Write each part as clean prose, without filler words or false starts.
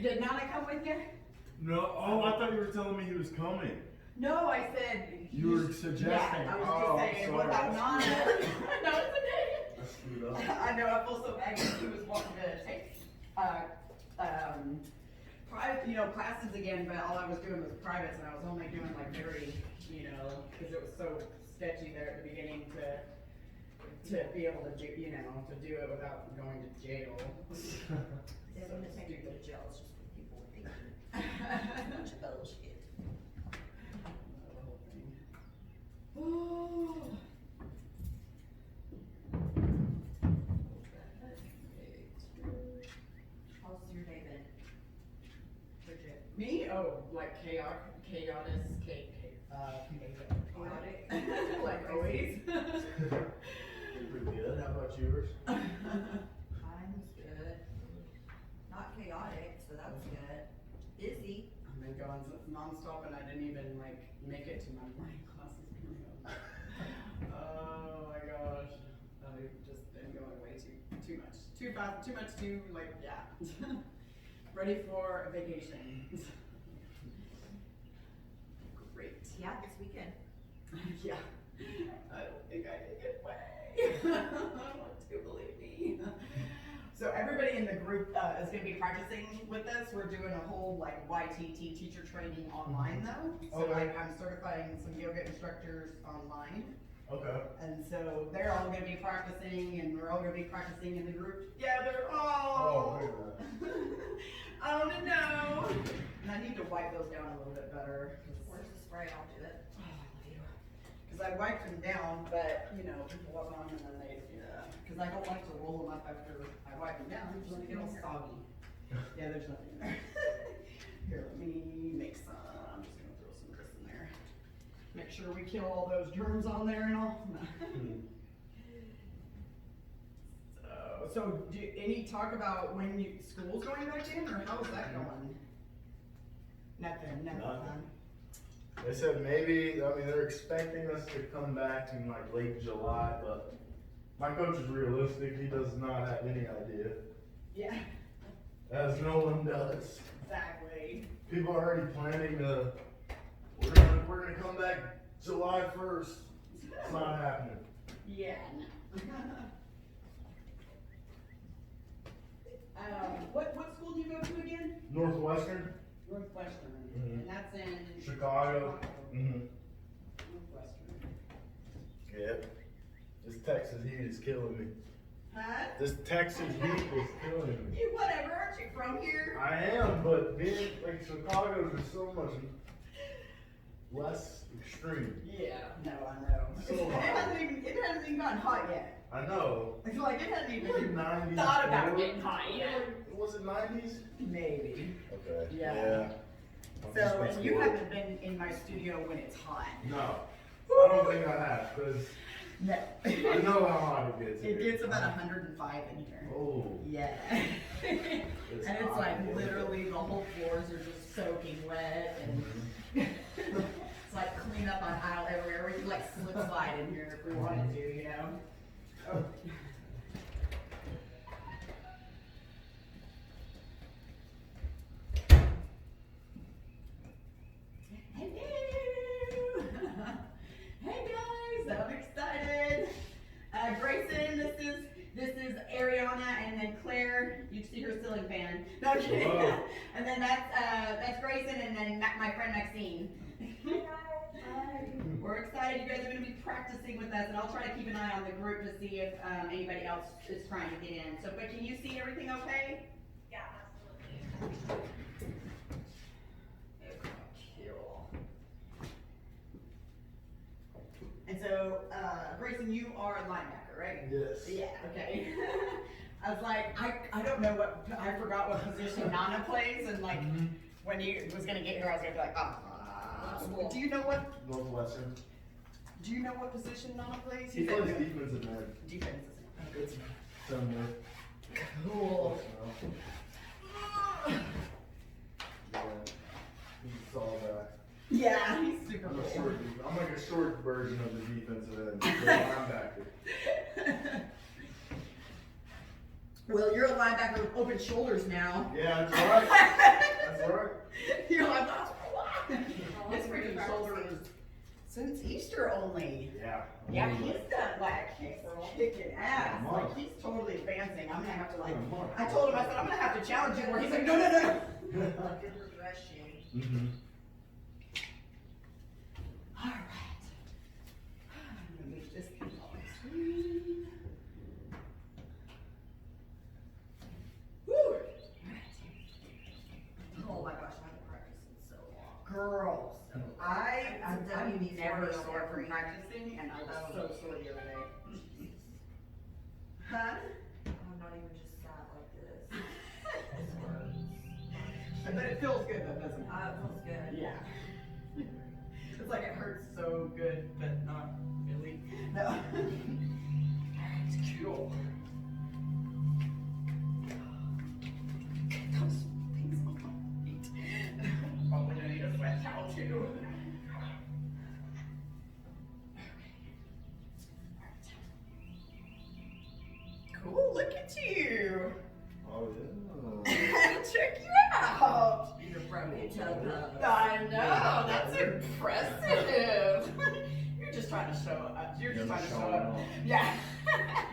Did Nana come with you? No, oh, I thought you were telling me he was coming. No, I said. You were suggesting. Yeah, I was just saying, what about Nana? No, it's okay. I screwed up. I know, I feel so bad because he was wanting to take, private, classes again, but all I was doing was privates, and I was only doing like very, because it was so sketchy there at the beginning to be able to do, to do it without going to jail. They wouldn't take you to jail, it's just what people would think. Bunch of bullshit. Oh. How's your day been? Bridget? Me? Oh, like chaotic, like always. Pretty good. How about yours? Mine's good. Not chaotic, so that's good. Busy. I've been going nonstop and I didn't even make it to my morning classes coming up. Oh my gosh. I've just been going way too much. Too fast, too much, yeah. Ready for a vacation. Great. Yeah, this weekend. Yeah. I don't think I can get away. I want to, believe me. So everybody in the group is going to be practicing with us. We're doing a whole YTT teacher training online though. So Okay. I'm certifying some yoga instructors online. Okay. And so they're all going to be practicing, and we're all going to be practicing in the group together. Oh, wait a I want to know. And I need to wipe those down a little bit better. Where's the spray? I'll do it. Because I wiped them down, but people walk on and then because I don't like to roll them up after I wipe them down, because they get all soggy. Yeah, there's nothing in there. Here, let me make some. I'm just gonna throw some of this in there. Make sure we kill all those germs on there and all. So any talk about when school's going back in, or how's that going? Nothing. They said maybe, they're expecting us to come back in late July, but my coach is realistic. He does not have any idea. Yeah. As no one does. Exactly. People are already planning we're gonna come back July 1st. It's not happening. Yeah. What school do you go to again? Northwestern. Northwestern. Mhm. And that's in Chicago. Mm-hmm. Northwestern. Yep. This Texas heat is killing me. Huh? This Texas heat is killing me. You whatever, aren't you from here? I am, but being Chicago is so much less extreme. Yeah, no, I know. So it hasn't even gotten hot yet. I know. It's like it hasn't even 90s. thought about getting hot yet. Was it 90s? Maybe. Okay. Yeah. I'm So, just and you bored. haven't been in my studio when it's hot. No. I don't think I have, because No. I know how hot it gets. It gets about 105 in here. Oh. Yeah. And it's hot, like yeah. literally the whole floors are just soaking wet, and it's like clean up on aisle everywhere. We could slip slide in here if we wanted to, Oh. Hello. Hey guys, I'm excited. Grayson, this is Ariana, and then Claire. You see her ceiling fan. No, I'm kidding. Whoa. And then that's Grayson, and then my friend Maxine. Hi. We're excited. You guys are going to be practicing with us, and I'll try to keep an eye on the group to see if anybody else is trying to get in. So, but can you see everything okay? Yeah, absolutely. Cool. And so, Grayson, you are a linebacker, right? Yes. Yeah, okay. I was like, I don't know I forgot what position Nana plays, and when he was gonna get here, I was gonna be like, do you know what Northwestern. position Nana plays? He plays defensive end. Defense. It's similar. Cool. Yeah. He's a tall guy. Yeah, he's super I'm cool. I'm like a short version of the defensive end. So linebacker. Well, you're a linebacker open shoulders now. Yeah, that's right. That's right. You're like, that's what? His freaking shoulders since Easter only. Yeah. Yeah, he's done like he's kicking ass. Come on. Like he's totally advancing. I'm gonna have to like. Come on. I told him, I said, I'm gonna have to challenge you. Where he's like, no, no, no. Good regression. Mm-hmm. All right. I'm gonna move this thing on my screen. Woo! All right. Oh my gosh, I haven't practiced in so long. Girls, I've It's a WD-40 never on sore from every- practicing, and I was so sore the other day. Huh? I'm not even just sat like this. But it feels good though, doesn't it? It feels good. Yeah. It's like it hurts so good, but not really. No. It's cool. Those things on my feet. Probably gonna need a sweat towel too. Cool, look at you. Oh, yeah. Check you out. Your broken toe pose. I know, that's impressive. You're just trying to show up. You're just Yeah, trying to show showing up. off. Yeah.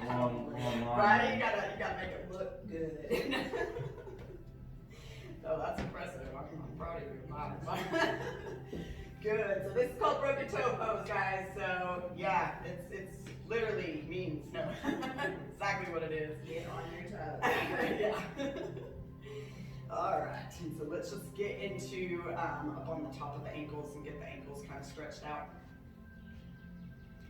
Online. Right? You gotta make it look good. Oh, that's impressive. I'm proud of you. Wow. Good. So this is called broken toe pose, guys. So yeah, it's literally means no. Exactly what it is. Get on your toes. Yeah. All right, and so let's just get into up on the top of the ankles and get the ankles kind of stretched out.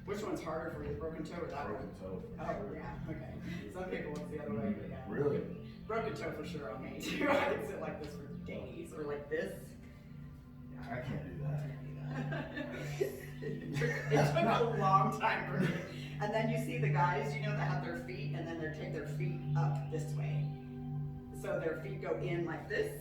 Which one's harder for you, the broken toe or that Broken one? toe. Oh, yeah, okay. Some people it's the other way, but yeah. Really? Broken toe for sure on me too. I can sit like this for days, or like this. I can't do that. It took a long time for me. And then you see the guys, you know, that have their feet, and then they take their feet up this way. So their feet go in like this,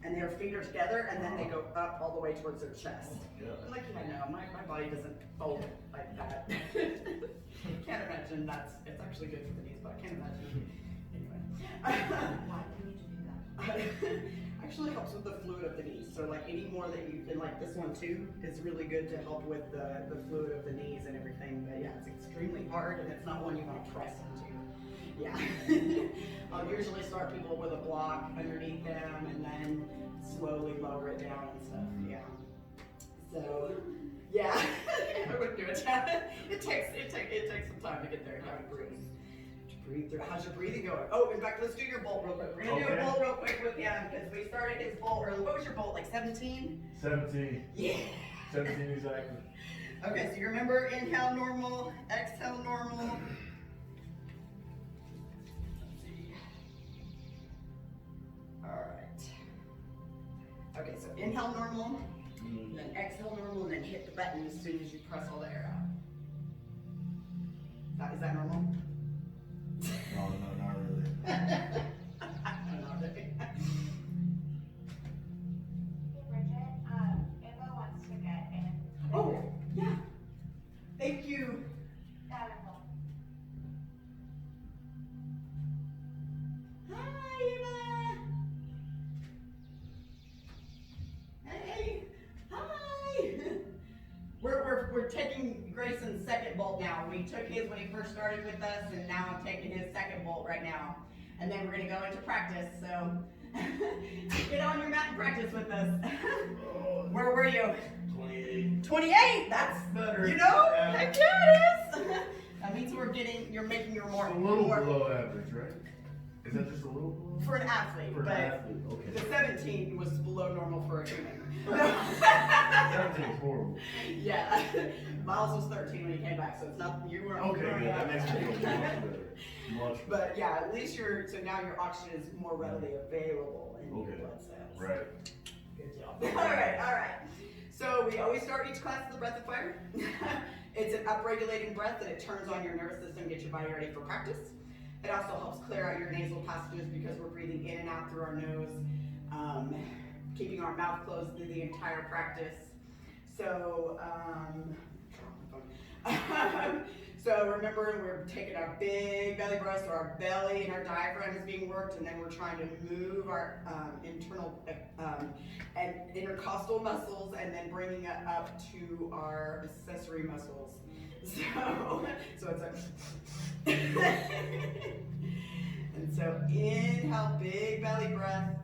and their feet are together, and then they go up all the way towards their chest. Yeah. I'm like, yeah, no, my body doesn't fold like that. Can't imagine it's actually good for the knees, but I can't imagine. Anyway. Why do you need to do that? Actually helps with the fluid of the knees. So like any more that you can, like this one too, is really good to help with the fluid of the knees and everything. But yeah, it's extremely hard, and it's not one you want to press into. Yeah. I'll usually start people with a block underneath them and then slowly lower it down and stuff. Yeah. So, yeah, I wouldn't do it. It takes some time to get there. You gotta breathe. Breathe through. How's your breathing going? Oh, in fact, let's do your bolt real quick. We're gonna do a bolt real quick with him because we started his bolt early. What was your bolt, like 17? 17. Yeah. 17 exactly. Okay, so you remember inhale normal, exhale normal. Let's see. All right. Okay, so inhale normal, and then exhale normal, and then hit the button as soon as you press all the air out. Is that normal? No, not really. Not really. Hey Bridget, Emma wants to get in. Oh, yeah. Thank you. Wonderful. Hi, Emma. Hey. Hi. We're taking Grayson's second bolt now. We took his when he first started with us, and now I'm taking his second bolt right now. And then we're gonna go into practice. So get on your mat and practice with us. Where were you? 28. 28. That's Better. you know. Yeah. Heck yeah, it is. That means you're making your more A little below average, right? Is that just a little below? for an athlete, For an but athlete, okay. the 17 was below normal for a human. 17 is horrible. Yeah, Miles was 13 when he came back, so it's not you were Okay, good. That makes me feel much better. Much better. But yeah, at least so now your oxygen is more readily available in your Okay. blood cells. Right. Good job. All right. So we always start each class with a breath of fire. It's an upregulating breath, and it turns on your nervous system, gets your body ready for practice. It also helps clear out your nasal passages because we're breathing in and out through our nose, keeping our mouth closed through the entire practice. So, So remember, we're taking a big belly breath, so our belly and our diaphragm is being worked, and then we're trying to move our internal and intercostal muscles, and then bringing it up to our accessory muscles. So it's a and so inhale, big belly breath,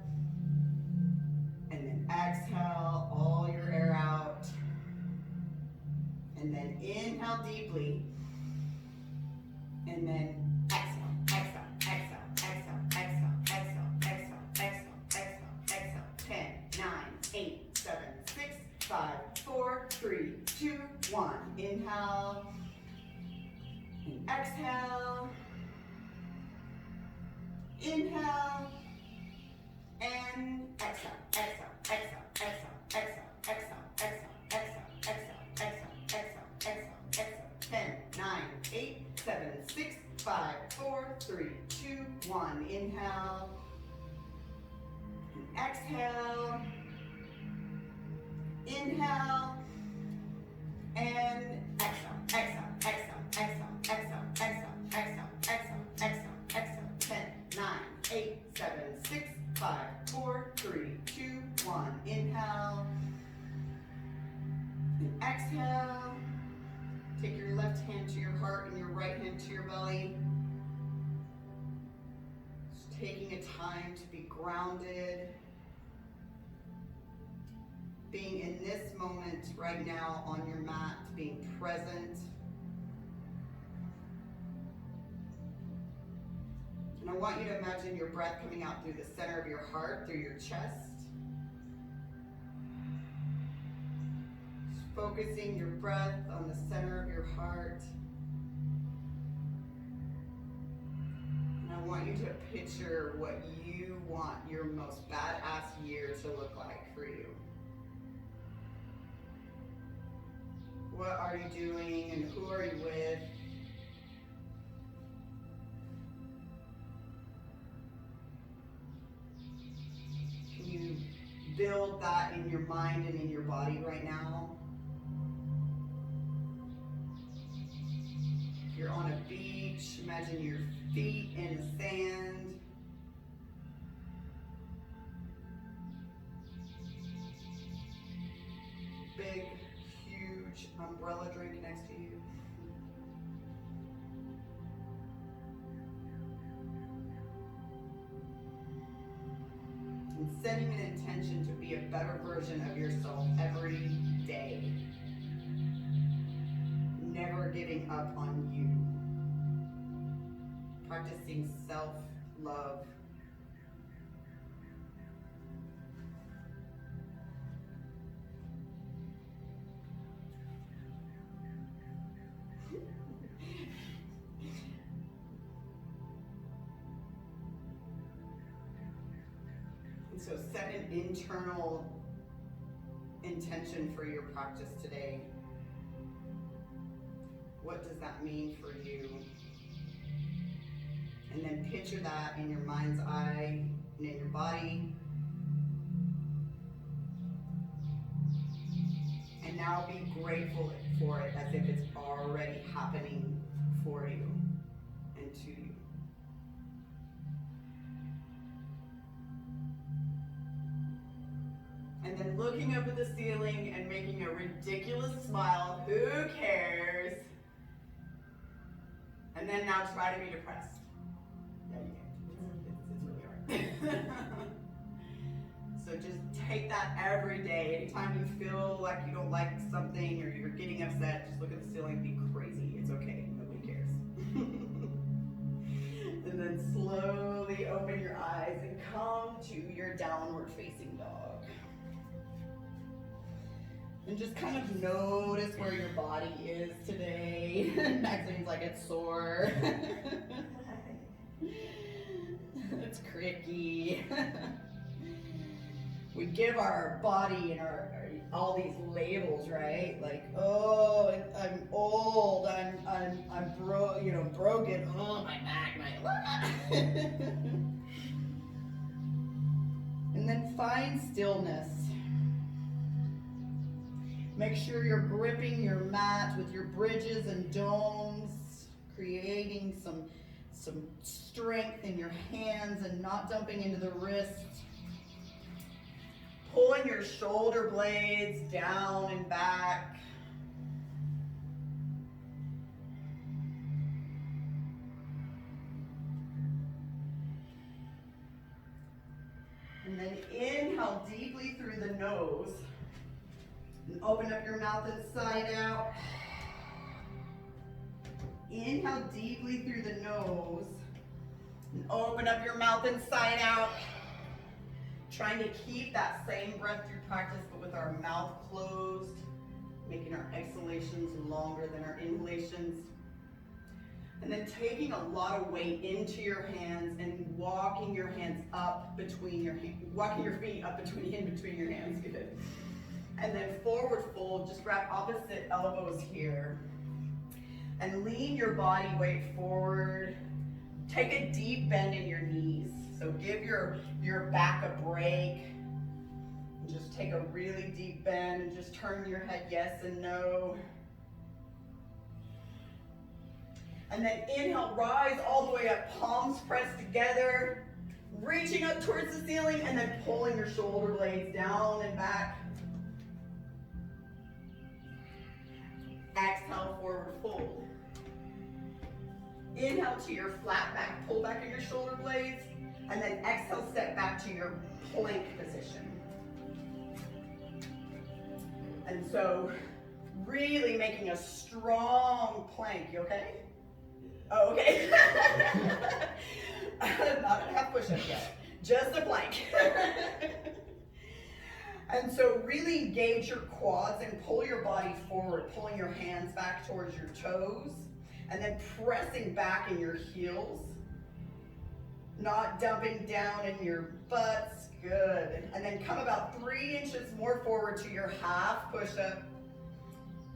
and then exhale all your air out, and then inhale deeply, and then exhale, exhale, exhale, exhale, exhale, exhale, exhale, exhale, exhale, exhale. 10, 9, 8, 7, 6, 5, 4, 3, 2, 1. Inhale and exhale. Inhale and exhale, exhale, exhale, exhale, exhale, exhale, exhale, exhale, exhale, exhale, exhale, exhale, exhale. 10, 9, 8, 7, 6, 5, 4, 3, 2, 1. Inhale and exhale. Inhale and exhale, exhale, exhale, exhale, exhale, exhale, exhale, exhale, exhale, exhale. 10, 9, 8, 7, 6, 5, 4, 3, 2, 1. Inhale and exhale. Take your left hand to your heart and your right hand to your belly. Just taking a time to be grounded. Being in this moment right now on your mat, being present. And I want you to imagine your breath coming out through the center of your heart, through your chest. Just focusing your breath on the center of your heart. And I want you to picture what you want your most badass year to look like for you. What are you doing and who are you with? Can you build that in your mind and in your body right now? If you're on a beach, imagine your feet in the sand. Big, huge umbrella drink next to you. And setting an intention to be a better version of yourself every day. Never giving up on you. Practicing self-love. And so set an internal intention for your practice today. What does that mean for you? And then picture that in your mind's eye and in your body. And now be grateful for it as if it's already happening for you and to you. And then looking up at the ceiling and making a ridiculous smile, who cares? And then now try to be depressed. Yeah, you can. It's really hard. So just take that every day. Anytime you feel like you don't like something or you're getting upset, just look at the ceiling and be crazy. It's okay. Nobody cares. And then slowly open your eyes and come to your downward facing dog. And just kind of notice where your body is today. That seems like it's sore. It's cricky. We give our body and our all these labels, right? Like, oh, I'm old. I'm broken. Oh, my back, my. And then find stillness. Make sure you're gripping your mat with your bridges and domes. creating some strength in your hands and not dumping into the wrists. Pulling your shoulder blades down and back. And then inhale deeply through the nose. And open up your mouth inside out. Inhale deeply through the nose. And open up your mouth inside out. Trying to keep that same breath through practice, but with our mouth closed, making our exhalations longer than our inhalations. And then taking a lot of weight into your hands and walking your hands up between your hands, walking your feet up in between your hands, good. And then forward fold, just grab opposite elbows here. And lean your body weight forward. Take a deep bend in your knees. So give your back a break. And just take a really deep bend and just turn your head yes and no. And then inhale, rise all the way up, palms pressed together, reaching up towards the ceiling, and then pulling your shoulder blades down and back. Exhale, forward fold. Inhale to your flat back, pull back in your shoulder blades, and then exhale, step back to your plank position. And so, really making a strong plank, you okay? Oh, okay. Not a half push-up yet, just a plank. And so really engage your quads and pull your body forward, pulling your hands back towards your toes, and then pressing back in your heels. Not dumping down in your butts, good. And then come about 3 inches more forward to your half push-up.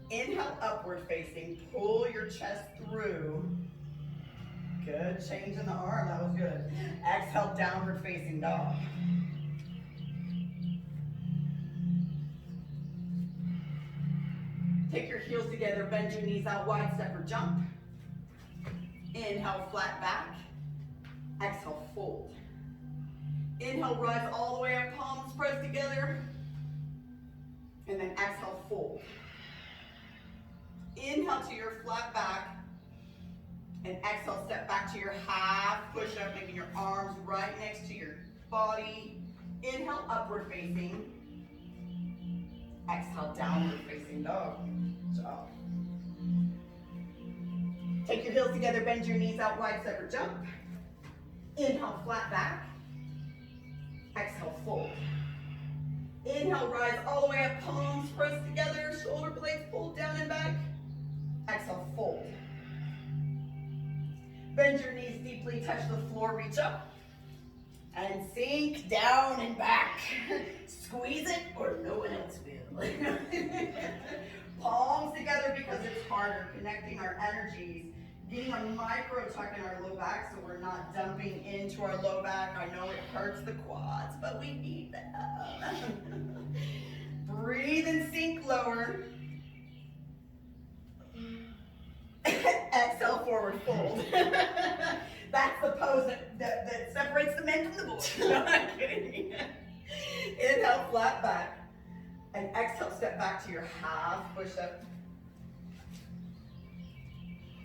Inhale, upward facing, pull your chest through. Good, change in the arm, that was good. Exhale, downward facing dog. Take your heels together, bend your knees out wide, step or jump. Inhale, flat back. Exhale, fold. Inhale, rise all the way up, palms pressed together. And then exhale, fold. Inhale to your flat back. And exhale, step back to your half push-up, making your arms right next to your body. Inhale, upward facing. Exhale, downward facing dog. Job. Take your heels together, bend your knees out wide, step or jump. Inhale, flat back. Exhale, fold. Inhale, rise all the way up, palms pressed together, shoulder blades pulled down and back. Exhale, fold. Bend your knees deeply, touch the floor, reach up. And sink down and back. Squeeze it or no one else will. Palms together because it's harder, connecting our energies. Getting a micro tuck in our low back so we're not dumping into our low back. I know it hurts the quads, but we need them. Breathe and sink lower. Exhale, forward fold. That's the pose that separates the men from the boys. No, I'm kidding. Inhale, flat back. And exhale, step back to your half push-up.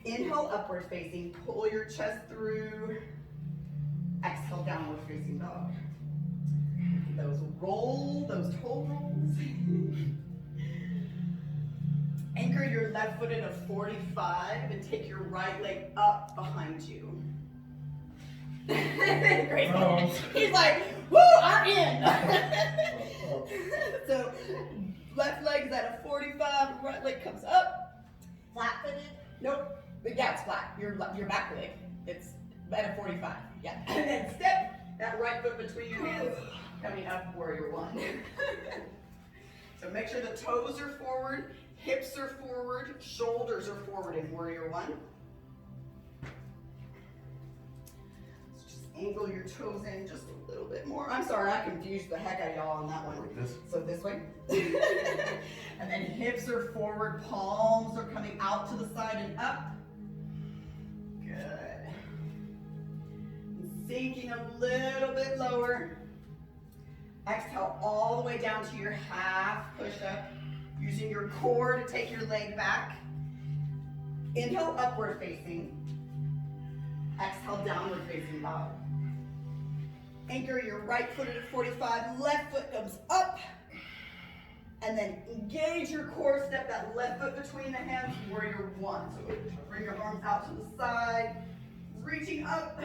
Inhale, upward facing, pull your chest through. Exhale, downward facing dog. Those toe rolls. Anchor your left foot at a 45 and take your right leg up behind you. Great. Oh. He's like, woo, I'm in. So left leg is at a 45, right leg comes up. Flat-footed? Nope. But yeah, it's flat. Your back leg. It's at a 45. Yeah. And then step that right foot between your hands, coming up, warrior one. So make sure the toes are forward, hips are forward, shoulders are forward in warrior one. So just angle your toes in just a little bit more. I'm sorry, I confused the heck out of y'all on that one. Like this? So this way. And then hips are forward, palms are coming out to the side and up. Sinking a little bit lower. Exhale all the way down to your half push-up, using your core to take your leg back. Inhale, upward facing. Exhale, downward facing dog. Anchor your right foot at a 45, left foot comes up. And then engage your core, step that left foot between the hands, warrior one. So bring your arms out to the side, reaching up.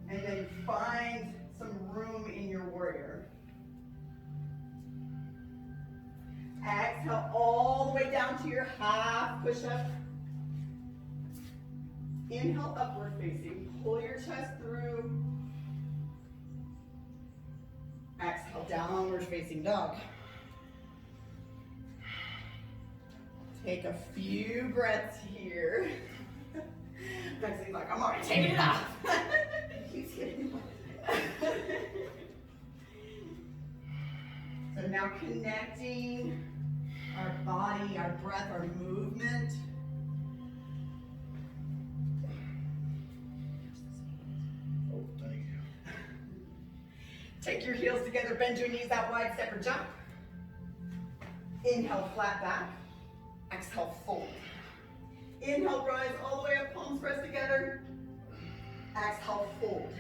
And then find some room in your warrior. Exhale all the way down to your half push-up. Inhale, upward facing. Pull your chest through. Exhale, downward facing dog. Take a few breaths here. Maxine's like, I'm already taking it off. Keeps hitting. So now connecting our body, our breath, our movement. Oh, thank you. Take your heels together, bend your knees out wide, step or jump. Inhale, flat back. Exhale, fold. Inhale, rise all the way up, palms pressed together. Exhale, fold.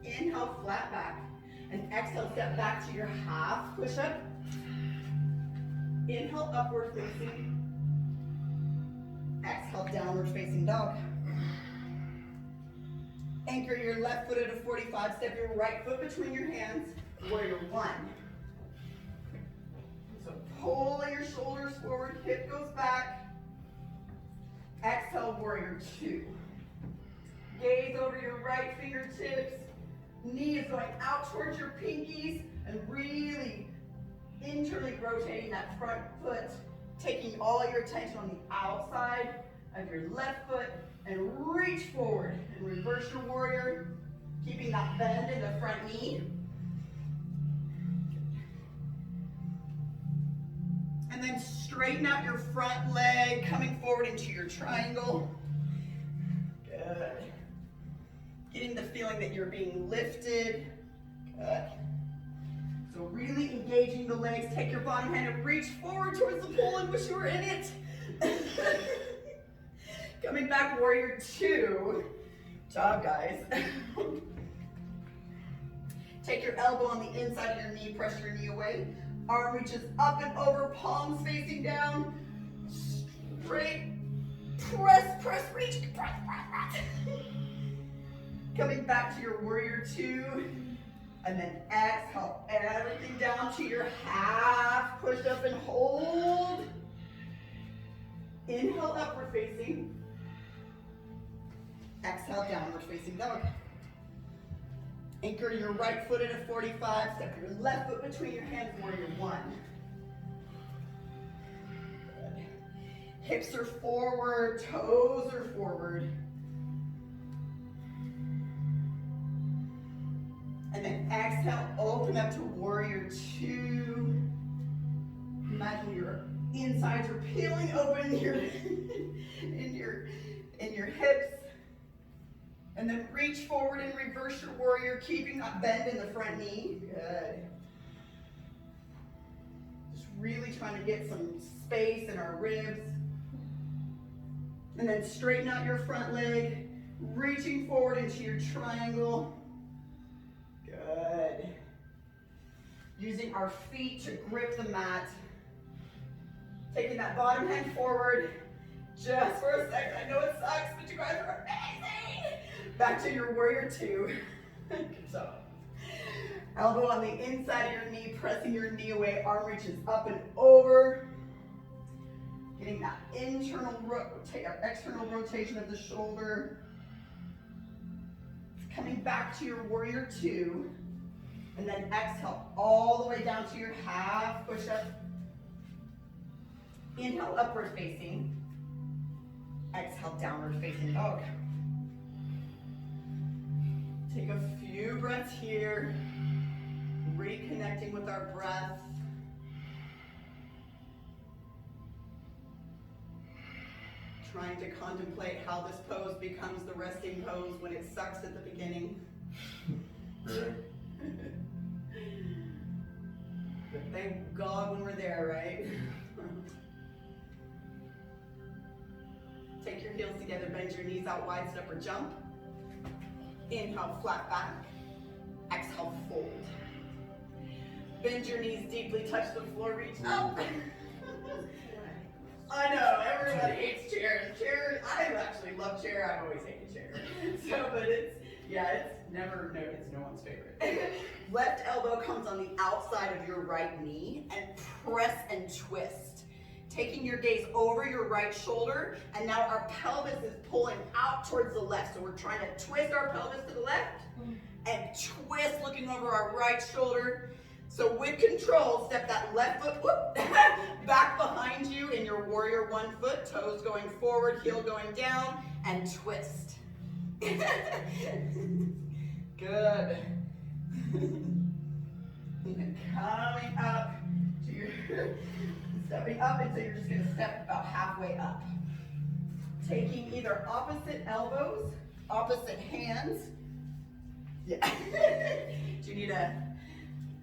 Inhale, flat back. And exhale, step back to your half push-up. Inhale, upward facing. Exhale, downward facing dog. Anchor your left foot at a 45, step your right foot between your hands, warrior one. So pull your shoulders forward, hip goes back. Exhale, warrior two. Gaze over your right fingertips, knee is going out towards your pinkies, and really internally rotating that front foot, taking all your attention on the outside of your left foot, and reach forward and reverse your warrior, keeping that bend in the front knee. And then straighten out your front leg, coming forward into your triangle. Good. Getting the feeling that you're being lifted. Good. So really engaging the legs. Take your bottom hand and reach forward towards the pole and wish you were in it. Coming back, warrior two. Good job, guys. Take your elbow on the inside of your knee, press your knee away. Arm reaches up and over, palms facing down. Straight. Press, press, reach. Press, press, press. Coming back to your warrior two. And then exhale everything down to your half. Push up and hold. Inhale, upward facing. Exhale, downward facing dog. Anchor your right foot at a 45. Step your left foot between your hands, warrior one. Good. Hips are forward, toes are forward. And then exhale, open up to warrior two. Imagine your insides are peeling open in your hips. And then reach forward and reverse your warrior, keeping that bend in the front knee. Good. Just really trying to get some space in our ribs. And then straighten out your front leg, reaching forward into your triangle. Good. Using our feet to grip the mat. Taking that bottom hand forward just for a second. I know it sucks, but you guys are amazing. Back to your warrior two. Good job. Elbow on the inside of your knee, pressing your knee away. Arm reaches up and over. Getting that external rotation of the shoulder. Coming back to your warrior two. And then exhale all the way down to your half push-up. Inhale, upward facing. Exhale, downward facing dog. Take a few breaths here. Reconnecting with our breath. trying to contemplate how this pose becomes the resting pose when it sucks at the beginning. But thank God when we're there, right? Take your heels together, bend your knees out wide, step or jump. Inhale, flat back. Exhale, fold. Bend your knees deeply, touch the floor, reach up. I know, everyone hates chairs. Chairs, I actually love chair, I've always hated chair. So, but it's no one's favorite. Left elbow comes on the outside of your right knee and press and twist. Taking your gaze over your right shoulder, and now our pelvis is pulling out towards the left. So we're trying to twist our pelvis to the left and twist looking over our right shoulder. So with control, step that left foot back behind you in your warrior 1 foot, toes going forward, heel going down, and twist. Good. And then coming up to your, stepping up, and so you're just gonna step about halfway up. Taking either opposite elbows, opposite hands. Yeah. Do you need a,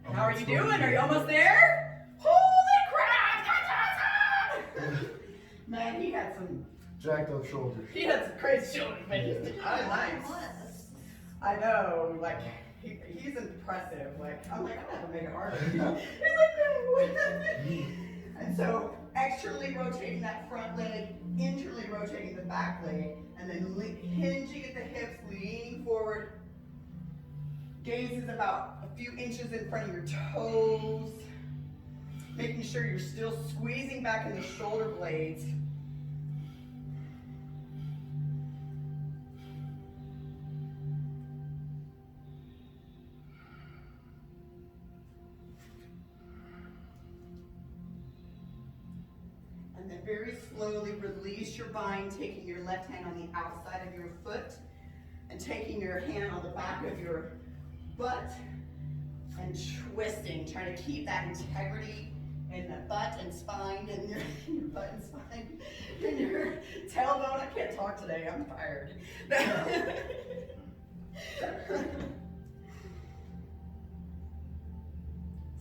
how are you doing? Are you almost there? Holy crap, that's awesome! Man, he had some Jacked up shoulders. He had some crazy shoulders, but he's nice. I know, like, he's impressive. Like, I'm like, I'm gonna make it harder. He's like, no. And so, externally rotating that front leg, internally rotating the back leg, and then hinging at the hips, leaning forward. Gaze is about a few inches in front of your toes. Making sure you're still squeezing back in the shoulder blades. And then very slowly release your bind, taking your left hand on the outside of your foot and taking your hand on the back of your butt and twisting, trying to keep that integrity in the butt and spine and your butt and spine and your tailbone. I can't talk today, I'm tired.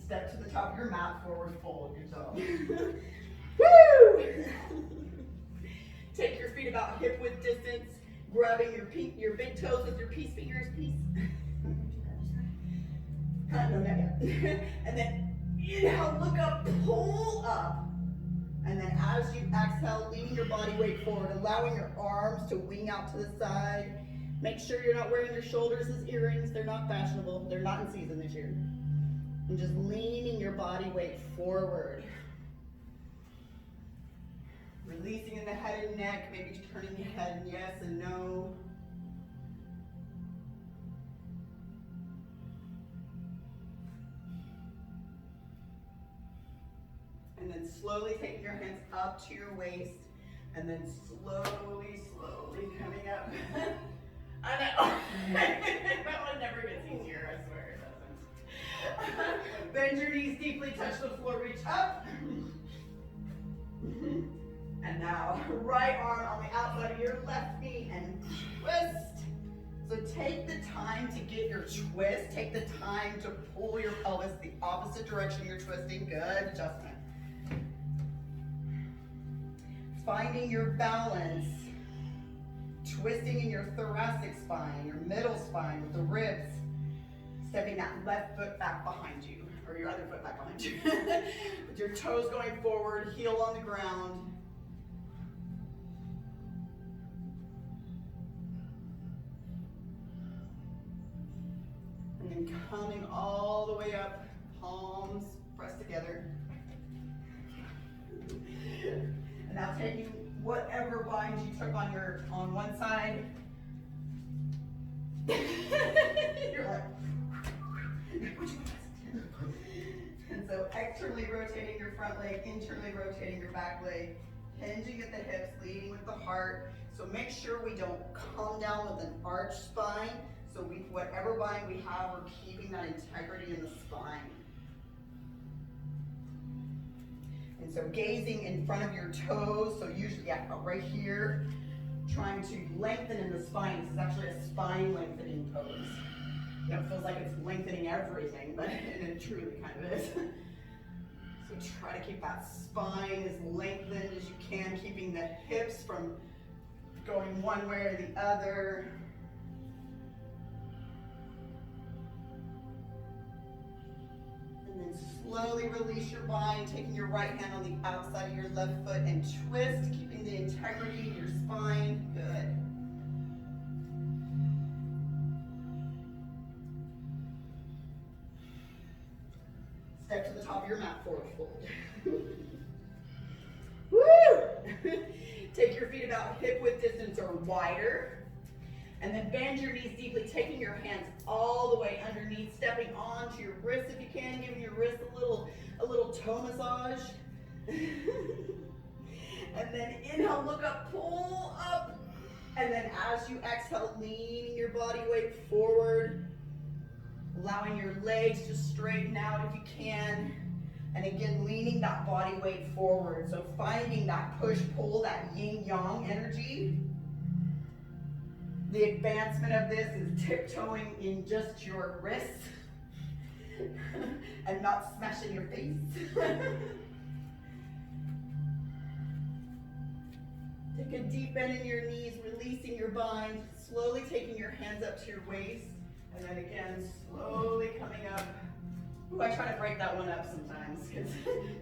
Step to the top of your mat, forward fold, good job. Woo! Take your feet about hip width distance, grabbing your big toes with your peace fingers, peace. No, not yet. And then inhale, look up, pull up. And then as you exhale, leaning your body weight forward, allowing your arms to wing out to the side. Make sure you're not wearing your shoulders as earrings. They're not fashionable. They're not in season this year. And just leaning your body weight forward. Releasing in the head and neck, maybe turning your head yes and no. And then slowly taking your hands up to your waist, and then slowly coming up. I know. That one never gets easier, I swear it doesn't. Bend your knees deeply, touch the floor, reach up. And now, right arm on the outside of your left knee and twist. So take the time to get your twist. Take the time to pull your pelvis the opposite direction you're twisting. Good adjustment. Finding your balance. Twisting in your thoracic spine, your middle spine with the ribs. Stepping that left foot back behind you, or your other foot back behind you. With your toes going forward, heel on the ground. And then coming all the way up, palms pressed together. And now taking whatever binds you took on one side. You're like, which one? And so externally rotating your front leg, internally rotating your back leg, hinging at the hips, leading with the heart. So make sure we don't come down with an arch spine. So whatever bind we have, we're keeping that integrity in the spine. And so gazing in front of your toes, so usually, yeah, right here, trying to lengthen in the spine. This is actually a spine lengthening pose. You know, it feels like it's lengthening everything, but it truly kind of is. So try to keep that spine as lengthened as you can, keeping the hips from going one way or the other. And then slowly release your bind, taking your right hand on the outside of your left foot and twist, keeping the integrity in your spine. Good. Step to the top of your mat, forward fold. Woo! Take your feet about hip width distance or wider. And then bend your knees deeply, taking your hands all the way underneath, stepping onto your wrists if you can, giving your wrists a little toe massage. And then inhale, look up, pull up. And then as you exhale, leaning your body weight forward, allowing your legs to straighten out if you can. And again, leaning that body weight forward. So finding that push-pull, that yin-yang energy. The advancement of this is tiptoeing in just your wrists and not smashing your face. Take a deep bend in your knees, releasing your bind, slowly taking your hands up to your waist, and then again, slowly coming up. Ooh, I try to break that one up sometimes, because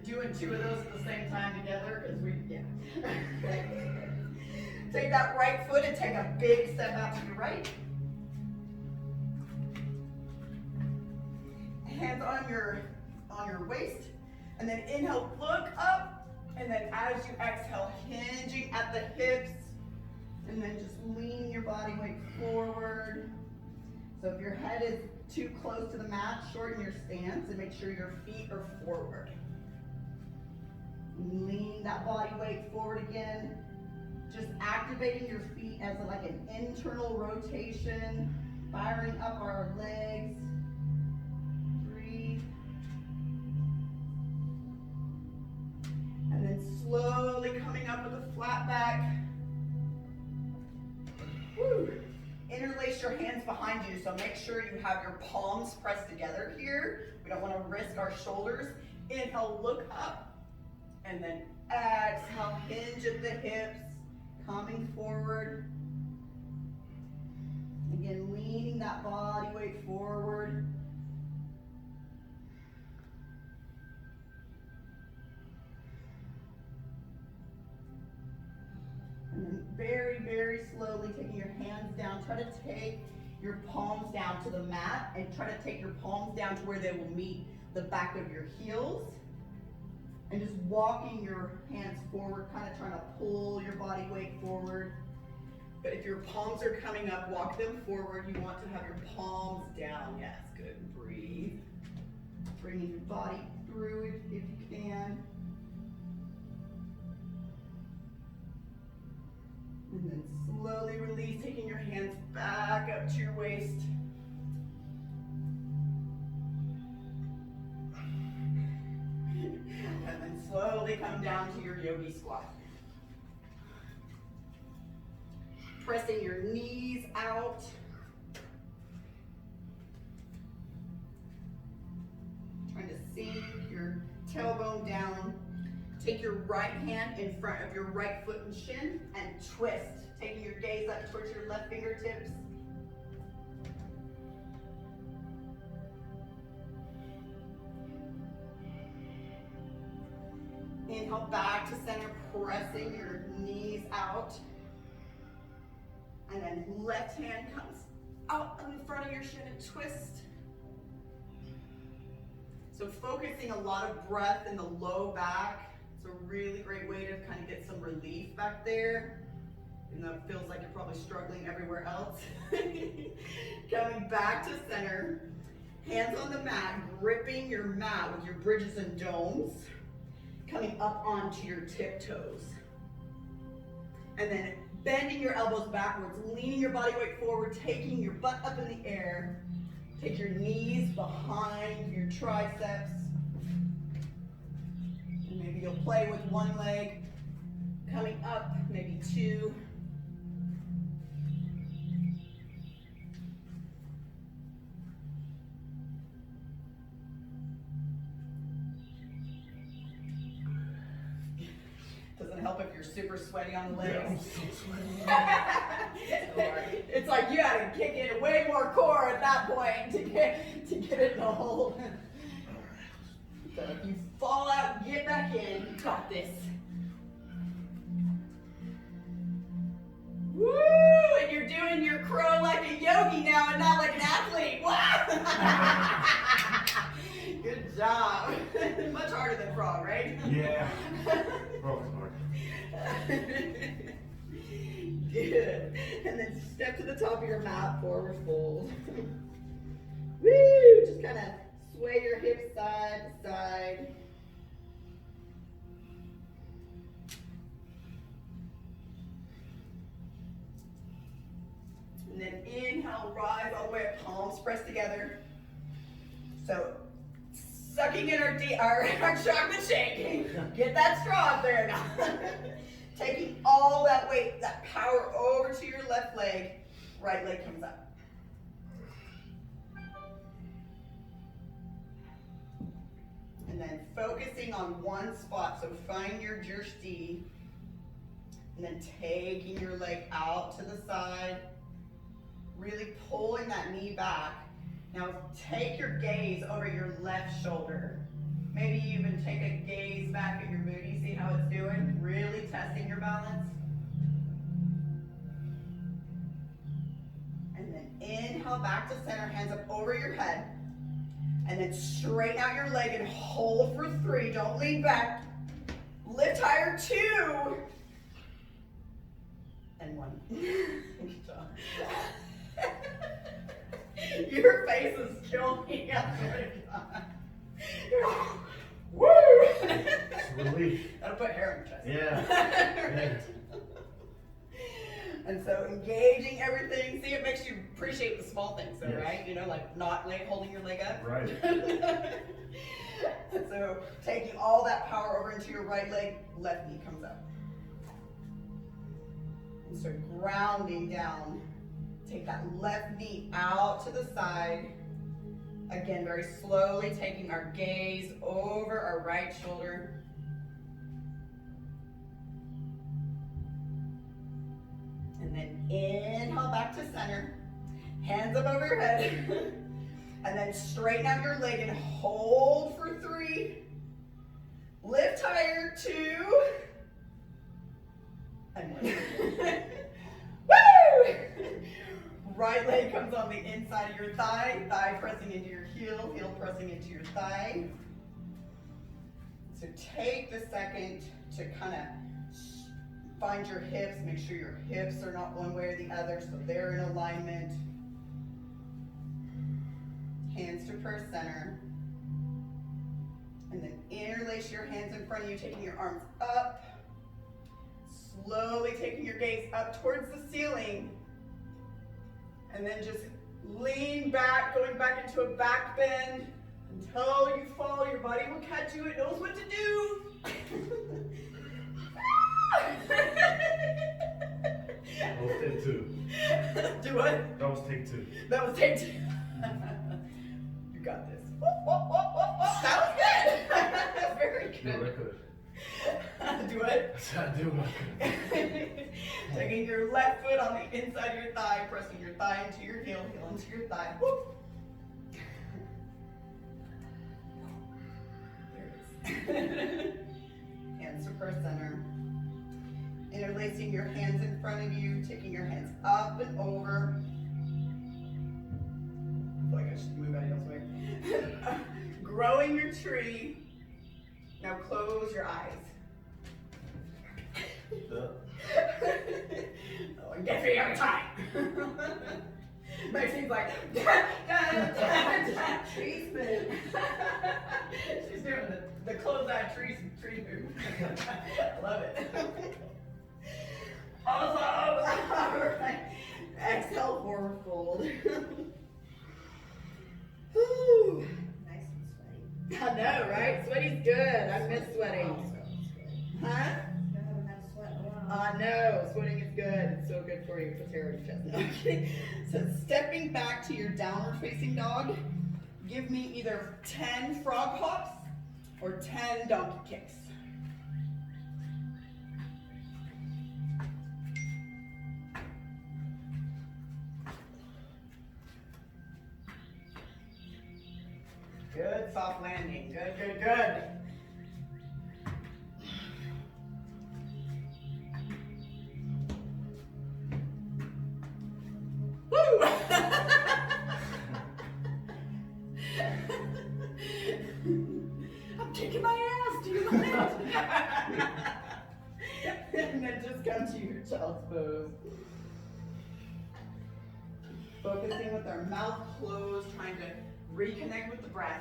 doing two of those at the same time together, Take that right foot and take a big step out to your right. Hands on your waist, and then inhale, look up, and then as you exhale, hinging at the hips, and then just lean your body weight forward. So if your head is too close to the mat, shorten your stance and make sure your feet are forward. Lean that body weight forward again. Just activating your feet as like an internal rotation, firing up our legs. Breathe. And then slowly coming up with a flat back. Woo. Interlace your hands behind you, so make sure you have your palms pressed together here. We don't want to risk our shoulders. Inhale, look up, and then exhale, hinge at the hips, coming forward. Again, leaning that body weight forward. And then very, very slowly taking your hands down. Try to take your palms down to the mat and try to take your palms down to where they will meet the back of your heels. And just walking your hands forward, kind of trying to pull your body weight forward. But if your palms are coming up, walk them forward. You want to have your palms down. Yes, good. Breathe. Bringing your body through if you can. And then slowly release, taking your hands back up to your waist. And then slowly come down to your yogi squat. Pressing your knees out. Trying to sink your tailbone down. Take your right hand in front of your right foot and shin and twist, taking your gaze up towards your left fingertips. Inhale back to center, pressing your knees out. And then left hand comes out in front of your shin and twist. So focusing a lot of breath in the low back. It's a really great way to kind of get some relief back there. Even though it feels like you're probably struggling everywhere else. Coming back to center. Hands on the mat, gripping your mat with your bridges and domes. Coming up onto your tiptoes. And then bending your elbows backwards, leaning your body weight forward, taking your butt up in the air. Take your knees behind your triceps. And Maybe you'll play with one leg coming up, maybe two. Doesn't help if you're super sweaty on the legs. Yeah, I'm so sweaty. It's like you gotta kick in way more core at that point to get it in a hold. So if you fall out, get back in. You got this. Woo! And you're doing your crow like a yogi now and not like an athlete. Wow! Good job. Much harder than frog, right? Yeah. Frog's hard. Good. And then step to the top of your mat, forward fold. Woo! Just kind of sway your hips side to side. And then inhale, rise all the way up, palms pressed together. So, sucking in our chocolate shake. Get that straw up there now. Taking all that weight, that power over to your left leg. Right leg comes up. And then focusing on one spot. So find your jersti. And then taking your leg out to the side. Really pulling that knee back. Now take your gaze over your left shoulder. Maybe even take a gaze back at your booty, see how it's doing. Really testing your balance. And then inhale back to center, hands up over your head. And then straighten out your leg and hold for 3. Don't lean back. Lift higher, 2. And 1. Good job. Your face is killing me. Woo! It's a relief. That'll put hair on your chest. Yeah. And so engaging everything. See, it makes you appreciate the small things, though, Yes. right? You know, like not holding your leg up. Right. And so taking all that power over into your right leg, left knee comes up. And so grounding down. Take that left knee out to the side. Again, very slowly taking our gaze over our right shoulder. And then inhale back to center. Hands up over your head. And then straighten out your leg and hold for 3. Lift higher, 2. And 1. Woo! Right leg comes on the inside of your thigh, thigh pressing into your heel, heel pressing into your thigh. So take the second to kind of find your hips, make sure your hips are not one way or the other, so they're in alignment. Hands to press center. And then interlace your hands in front of you, taking your arms up. Slowly taking your gaze up towards the ceiling. And then just lean back, going back into a back bend until you fall. Your body will catch you. It knows what to do. That was take 2. Do what? That was take 2. That was take 2. You got this. That was good. That's very Do what I good. could. Do what? I do what I could. Taking your left foot on the inside of your thigh, pressing your thigh into your heel, heel into your thigh. Whoop. There it is. Hands to press center. Interlacing your hands in front of you, taking your hands up and over. I feel like I should move out of y'all's way. Growing your tree. Now close your eyes. Oh, it gets me every time. Maxine's like, trees move. She's doing the closed-eyed tree move. I love it. Awesome. All right. Exhale, forward fold. Whew. Nice and sweaty. I know, right? Sweaty's good. I miss sweating. Huh? You haven't had a sweat in a while. No, sweating is good. It's so good for you. Puts hair on your chest. No, I'm kidding. So stepping back to your downward facing dog, give me either 10 frog hops or 10 donkey kicks. Good soft landing. Good, good, good. Woo! I'm kicking my ass. Do you mind? And then just come to your child's pose. Focusing with our mouth closed, trying to reconnect with the breath.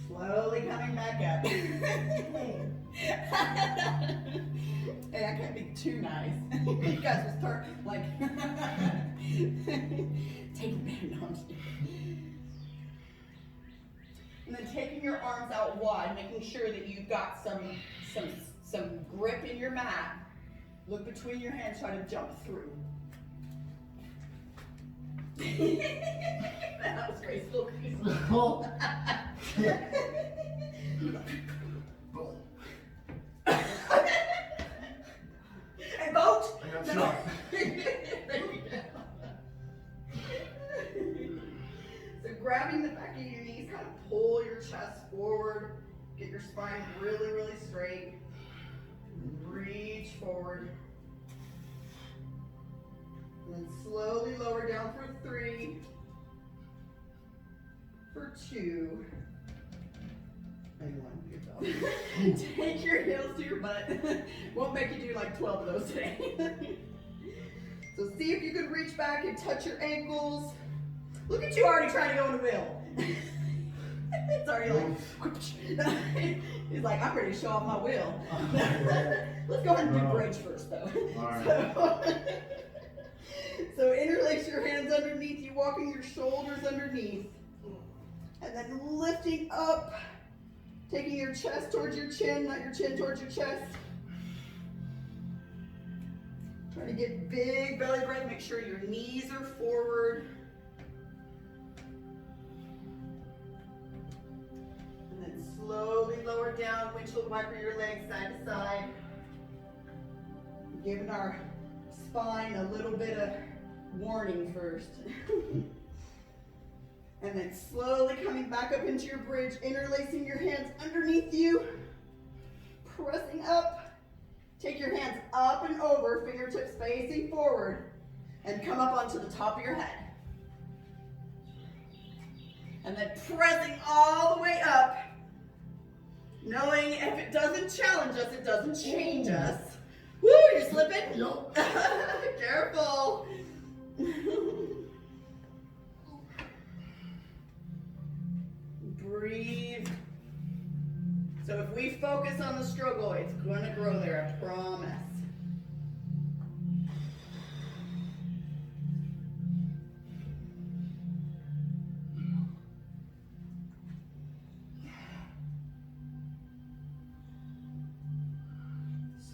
Slowly coming back up. Hey, I can't be too nice. You guys will start like taking me down. And then taking your arms out wide, making sure that you've got some grip in your mat. Look between your hands, try to jump through. That was graceful. Boom. And boat. I got shot. So grabbing the back of your knees, kind of pull your chest forward. Get your spine really, really straight. Reach forward. And then slowly lower down for 3, for 2, and 1. Good job. Take your heels to your butt. Won't make you do like 12 of those today. So see if you can reach back and touch your ankles. Look at you already trying to go in the wheel. It's already like, he's like, I'm ready to show off my wheel. Let's go ahead and do bridge first though. All right. So interlace your hands underneath you, walking your shoulders underneath. And then lifting up, taking your chest towards your chin, not your chin towards your chest. Trying to get big belly breath, make sure your knees are forward. And then slowly lower down, windshield wiper your legs side to side. Giving our spine a little bit of warning first. And then slowly coming back up into your bridge, interlacing your hands underneath you, pressing up. Take your hands up and over, fingertips facing forward, and come up onto the top of your head. And then pressing all the way up, knowing if it doesn't challenge us, it doesn't change us. Woo, you're slipping? Yup. Careful. Breathe. So if we focus on the struggle, it's going to grow there, I promise.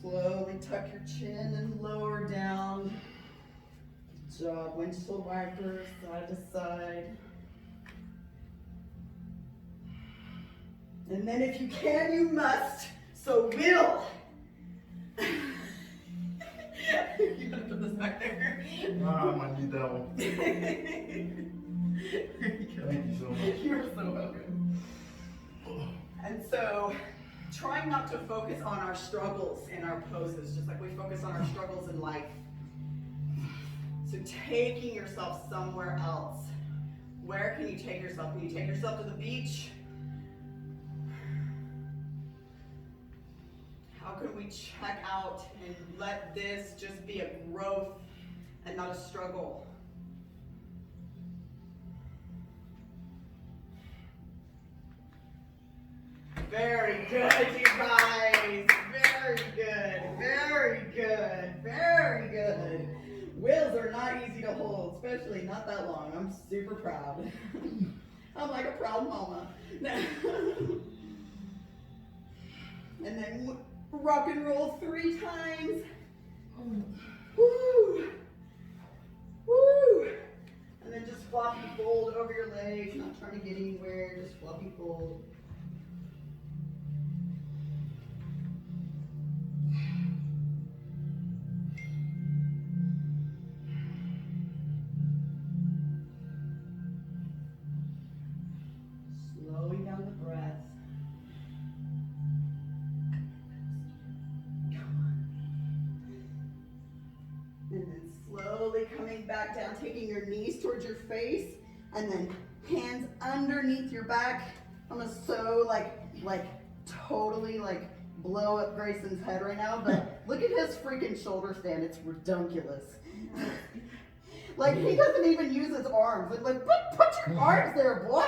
Slowly tuck your chin and lower down. Good job. Windshield wiper, side to side. And then if you can, you must. So will. You gotta put this back there. I might need that one. There you go. Thank you so much. You're so welcome. And so, trying not to focus on our struggles in our poses, just like we focus on our struggles in life. So taking yourself somewhere else. Where can you take yourself? Can you take yourself to the beach? How can we check out and let this just be a growth and not a struggle? Very good, you guys. Very good. Very hold, especially not that long. I'm super proud. I'm like a proud mama. And then rock and roll 3 times. Woo! Woo! And then just floppy fold over your legs, not trying to get anywhere, just floppy fold. Slowing down the breath. And then slowly coming back down, taking your knees towards your face, and then hands underneath your back. I'm gonna totally blow up Grayson's head right now, but look at his freaking shoulder stand. It's redunculous. Like he doesn't even use his arms. Like put your arms there, boy.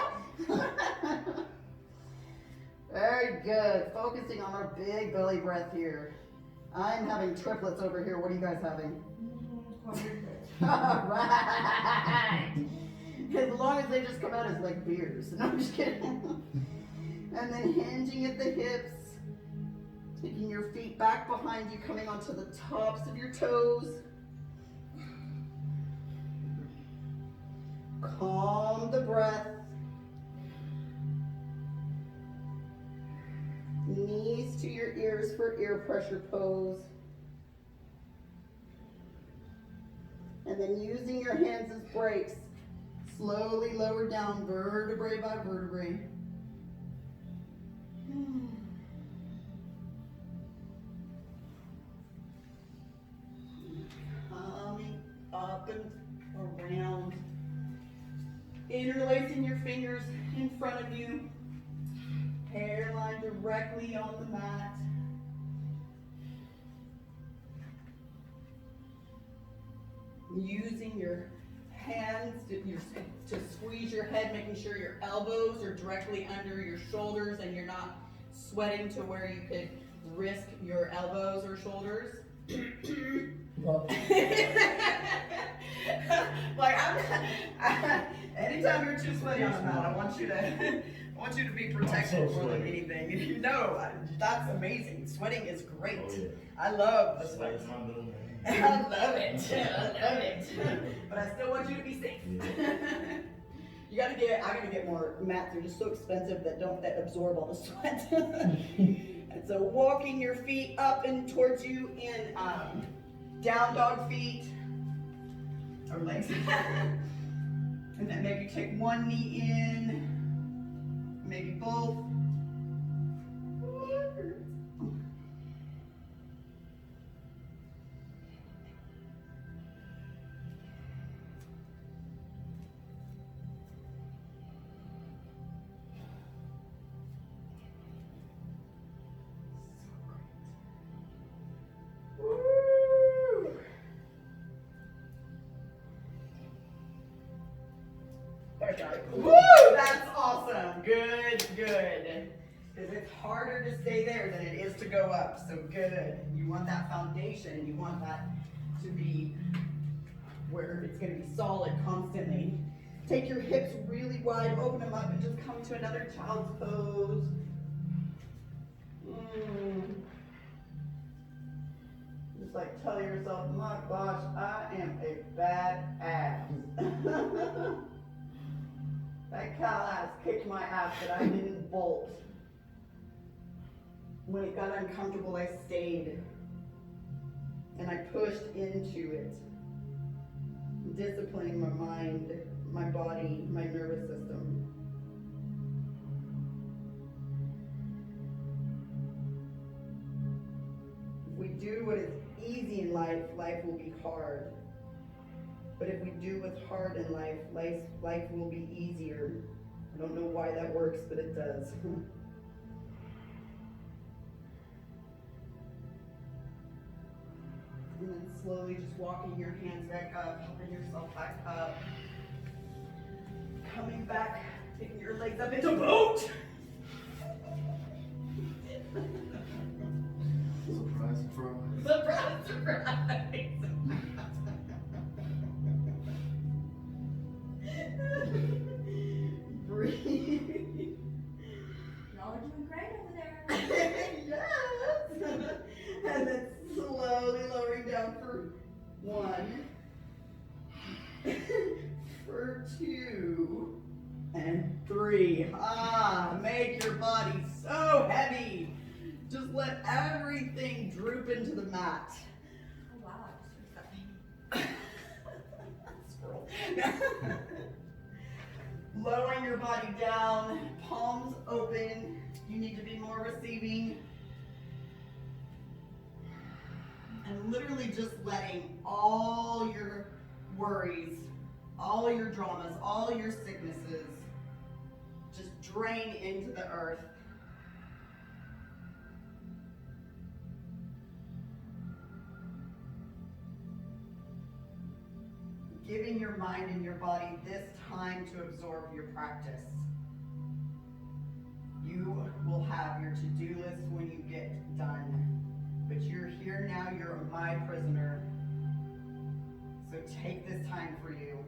Very good. Focusing on our big belly breath here. I'm having triplets over here. What are you guys having? Alright. As long as they just come out as like beers. No, I'm just kidding. And then hinging at the hips. Taking your feet back behind you, coming onto the tops of your toes. Calm the breath. Knees to your ears for ear pressure pose. And then using your hands as brakes, slowly lower down vertebrae by vertebrae. Coming up and around. Interlacing your fingers in front of you. Hairline directly on the mat. Using your hands to squeeze your head, making sure your elbows are directly under your shoulders and you're not sweating to where you could risk your elbows or shoulders. Anytime you're too sweaty on the mat, I want you to be protected more than anything. And you know, that's amazing. Sweating is great. Oh, yeah. I love the sweat. That's my middle name. I love it. I love it. But I still want you to be safe. I gotta get more mats. They're just so expensive that absorb all the sweat. And so walking your feet up and towards you in down dog feet or legs. And then maybe take one knee in, maybe both. Woo! That's awesome. Good, good. Because it's harder to stay there than it is to go up. So good. You want that foundation. You want that to be where it's going to be solid constantly. Take your hips really wide, open them up, and just come to another child's pose. Just like tell yourself, my gosh, I am a bad ass. That cow ass kicked my ass, but I didn't bolt. When it got uncomfortable, I stayed. And I pushed into it. Disciplining my mind, my body, my nervous system. If we do what is easy in life, life will be hard. But if we do what's hard in life, life will be easier. I don't know why that works, but it does. And then slowly just walking your hands back up, helping yourself back up. Coming back, taking your legs up into boat. Surprise, surprise. Surprise, surprise. make your body so heavy. Just let everything droop into the mat. Oh wow, I just heard that. Squirrel. Lowering your body down, palms open. You need to be more receiving. And literally just letting all your worries, all your dramas, all your sicknesses just drain into the earth. Giving your mind and your body this time to absorb your practice. You will have your to-do list when you get done. But you're here now, you're my prisoner. So take this time for you.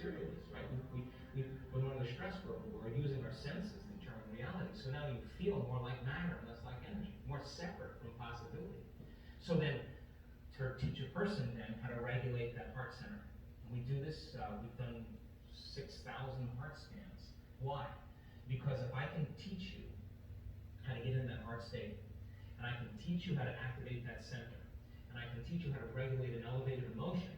Materials, right? When we're under stress, we're physical world, using our senses to determine reality. So now you feel more like matter, less like energy, more separate from possibility. So then, to teach a person then how to regulate that heart center. And we do this, we've done 6,000 heart scans. Why? Because if I can teach you how to get in that heart state, and I can teach you how to activate that center, and I can teach you how to regulate an elevated emotion,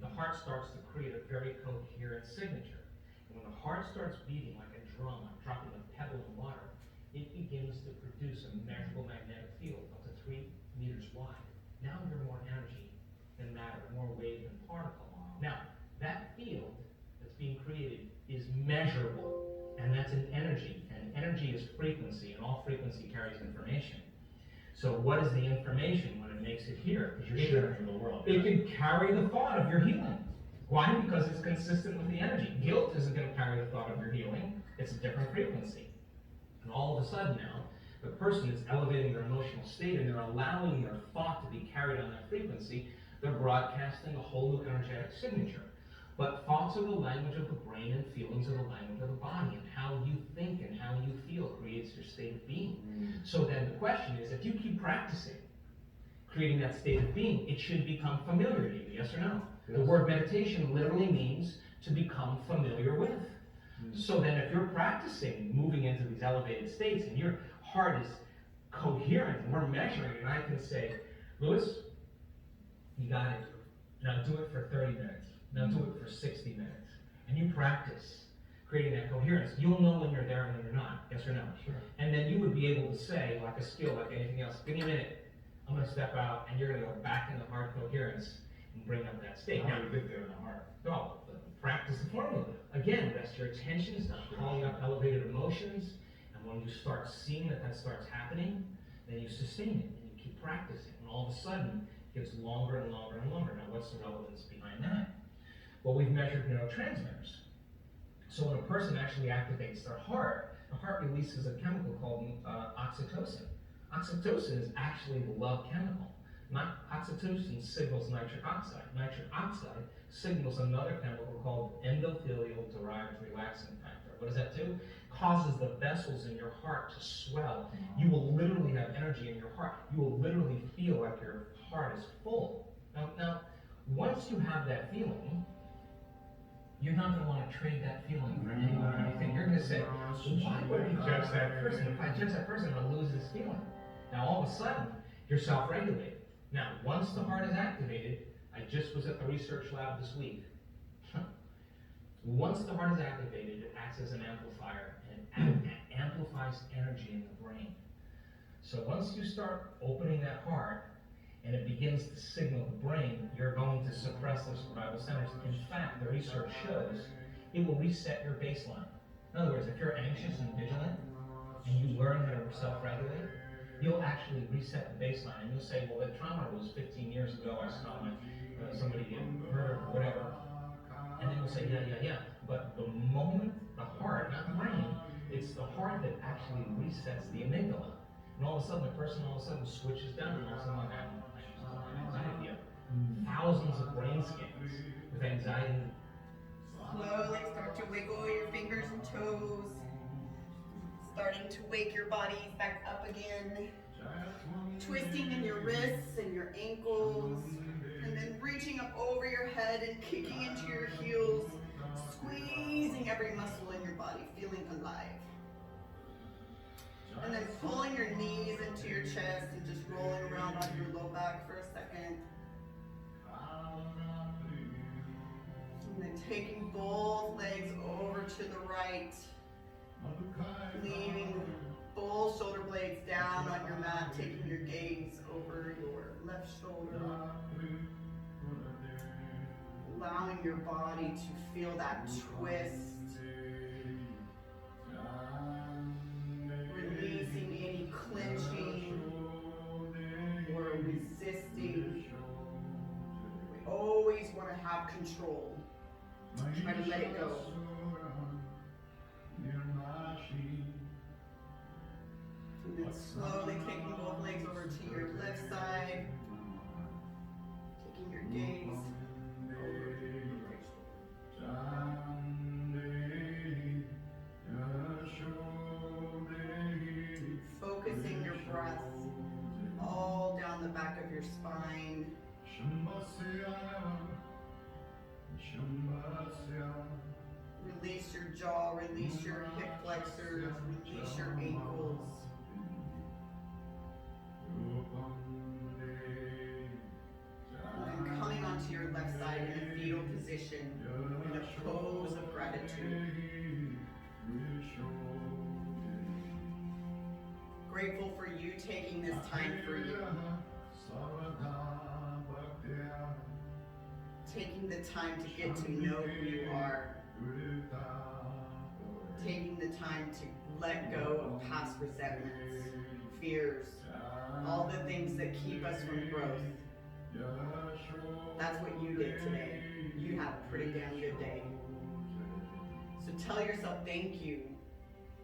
the heart starts to create a very coherent signature. And when the heart starts beating like a drum, like dropping a pebble in water, it begins to produce a measurable magnetic field up to 3 meters wide. Now you're more energy than matter, more wave than particle. Now, that field that's being created is measurable, and that's an energy, and energy is frequency, and all frequency carries information. So what is the information when it makes it here? Because you're sharing the world. It can carry the thought of your healing. Why? Because it's consistent with the energy. Guilt isn't going to carry the thought of your healing. It's a different frequency. And all of a sudden now, the person is elevating their emotional state and they're allowing their thought to be carried on that frequency. They're broadcasting a whole new energetic signature. But thoughts are the language of the brain and feelings are the language of the body. And how you think and how you feel creates your state of being. So then the question is, if you keep practicing creating that state of being, it should become familiar to you, yes or no? Yes. The word meditation literally means to become familiar with. So then if you're practicing moving into these elevated states and your heart is coherent and we're measuring it, and I can say, Louis, you got it. Now do it for 30 minutes. Now do it for 60 minutes. And you practice creating that coherence. You'll know when you're there and when you're not, yes or no? Sure. And then you would be able to say, like a skill, like anything else, give me a minute. I'm going to step out and you're going to go back into heart coherence and bring up that state. Now, you get there in the heart. No, practice the formula. Again, rest your attention, stop calling up elevated emotions, and when you start seeing that starts happening, then you sustain it, and you keep practicing, and all of a sudden, it gets longer and longer and longer. Now, what's the relevance behind that? Well, we've measured neurotransmitters. So when a person actually activates their heart, the heart releases a chemical called oxytocin. Oxytocin is actually the love chemical. Oxytocin signals nitric oxide. Nitric oxide signals another chemical called endothelial-derived relaxin factor. What does that do? Causes the vessels in your heart to swell. You will literally have energy in your heart. You will literally feel like your heart is full. Now, once you have that feeling, you're not going to want to trade that feeling for anyone or anything. You're going to say, why would I judge that person? If I judge that person, I'm going to lose this feeling. Now, all of a sudden, you're self-regulated. Now, once the heart is activated, I just was at the research lab this week. Once the heart is activated, it acts as an amplifier, and it amplifies energy in the brain. So once you start opening that heart, and it begins to signal the brain, you're going to suppress those survival centers. In fact, the research shows it will reset your baseline. In other words, if you're anxious and vigilant, and you learn how to self-regulate, you'll actually reset the baseline, and you'll say, well, the trauma was 15 years ago, I saw somebody get murdered or whatever. And then you'll say, yeah. But the moment the heart, not the brain, it's the heart that actually resets the amygdala. And all of a sudden, the person switches down, and all of a sudden, like, I just don't have anxiety yet. Thousands of brain scans with anxiety. Slowly start to wiggle your fingers and toes. Starting to wake your body back up again. Twisting in your wrists and your ankles. And then reaching up over your head and kicking into your heels. Squeezing every muscle in your body, feeling alive. And then pulling your knees into your chest and just rolling around on your low back for a second. And then taking both legs over to the right. Leaning both shoulder blades down on your mat, taking your gaze over your left shoulder. Allowing your body to feel that twist. Releasing any clenching or resisting. We always want to have control. Try to let it go. And then slowly taking both legs over to your left side. Taking your gaze over your right shoulder. the back of your spine. Release your jaw, release your hip flexors, release your ankles. And then coming onto your left side in a fetal position, in a pose of gratitude. Grateful for you taking this time for you. Taking the time to get to know who you are. Taking the time to let go of past resentments, fears, all the things that keep us from growth. That's what you did today. You had a pretty damn good day. So tell yourself thank you.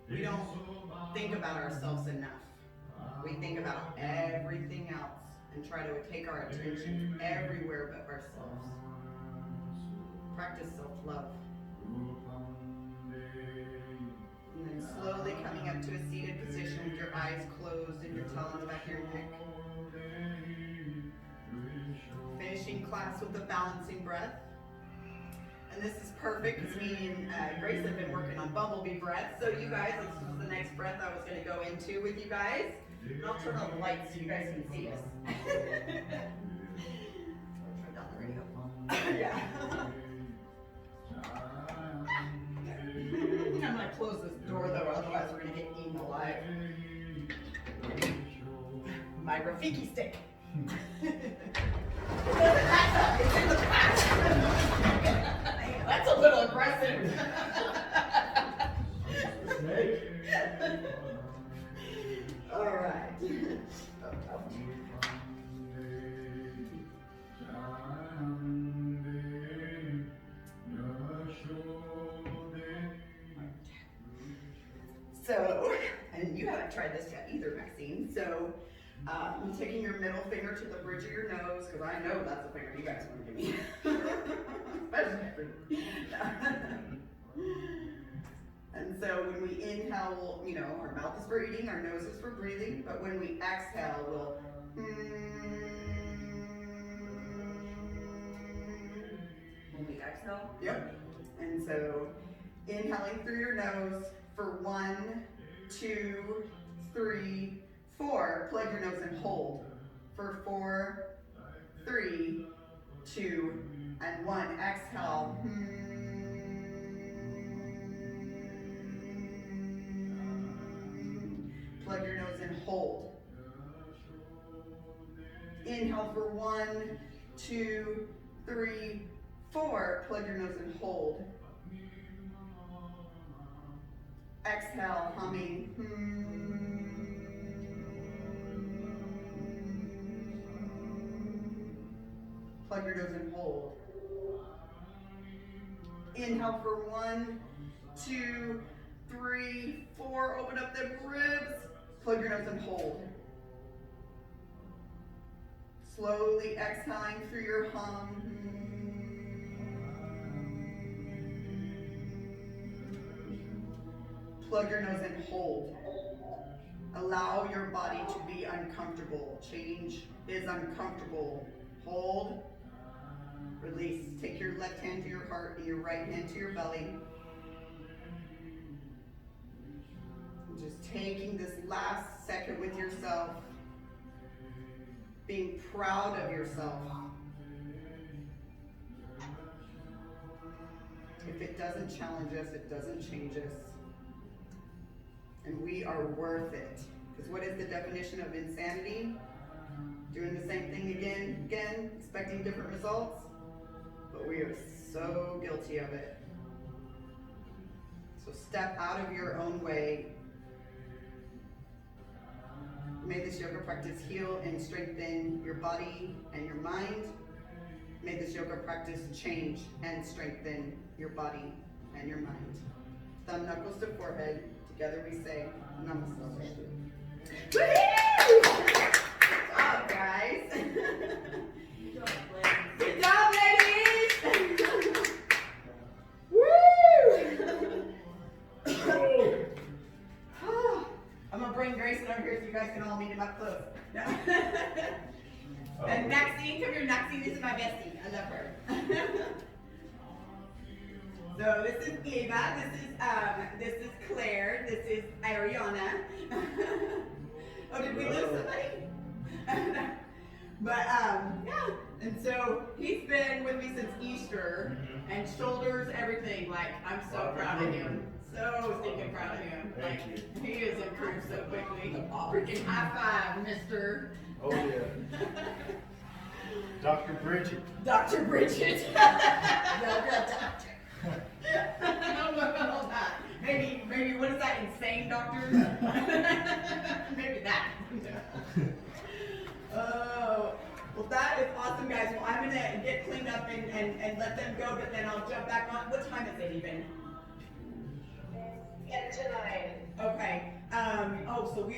We don't think about ourselves enough. We think about everything else and try to take our attention everywhere but ourselves. Practice self-love. And then slowly coming up to a seated position with your eyes closed and your tail on the back of your neck. Finishing class with a balancing breath. And this is perfect because me and Grace have been working on bumblebee breath. So you guys, this was the next breath I was going to go into with you guys. And I'll turn on the lights so you guys can see us. Turn down the radio. Yeah. I'm going to close this door though, otherwise we're going to get eaten alive. My Rafiki stick. It doesn't matter. It's in the past. That's a little aggressive. All right. So, and you haven't tried this yet either, Maxine. So, I'm taking your middle finger to the bridge of your nose, because I know that's the finger you guys want to give me. Especially. And so when we inhale, we'll, our mouth is for eating, our nose is for breathing, but when we exhale, we'll when we exhale? Yep. And so inhaling through your nose for 1, 2, 3, 4. Plug your nose and hold. For 4, 3, 2, and 1. Exhale. Plug your nose and hold. Inhale for 1, 2, 3, 4. Plug your nose and hold. Exhale, humming. Plug your nose and hold. Inhale for 1, 2, 3, 4. Open up the ribs. Plug your nose and hold. Slowly exhaling through your hum. Plug your nose and hold. Allow your body to be uncomfortable. Change is uncomfortable. Hold. Release. Take your left hand to your heart and your right hand to your belly. Just taking this last second with yourself. Being proud of yourself. If it doesn't challenge us, it doesn't change us. And we are worth it. Because what is the definition of insanity? Doing the same thing again, expecting different results. But we are so guilty of it. So step out of your own way. May this yoga practice heal and strengthen your body and your mind. May this yoga practice change and strengthen your body and your mind. Thumb knuckles to forehead. Together we say, Namaste. Woohoo! Good job, guys. Good job, ladies. Woo! I'm gonna bring Grayson over here so you guys can all meet him up close. No. And Maxine, come here, Maxine, this is my bestie. I love her. So this is Eva, this is Claire, this is Ariana. Oh, did we lose somebody? But yeah, and so he's been with me since Easter, and shoulders everything. Like, I'm so proud of him. So stinking proud of him. Thank Like, he has improved so quickly. Freaking high five, mister. Oh yeah. Dr. Bridget. Dr. Bridget. No, doctor. I don't know about that. Maybe, what is that, insane doctor? Maybe that. Oh, well, that is awesome, guys. Well, I'm gonna get cleaned up and let them go, but then I'll jump back on. What time is it even? 10 to 9. Okay. Oh, so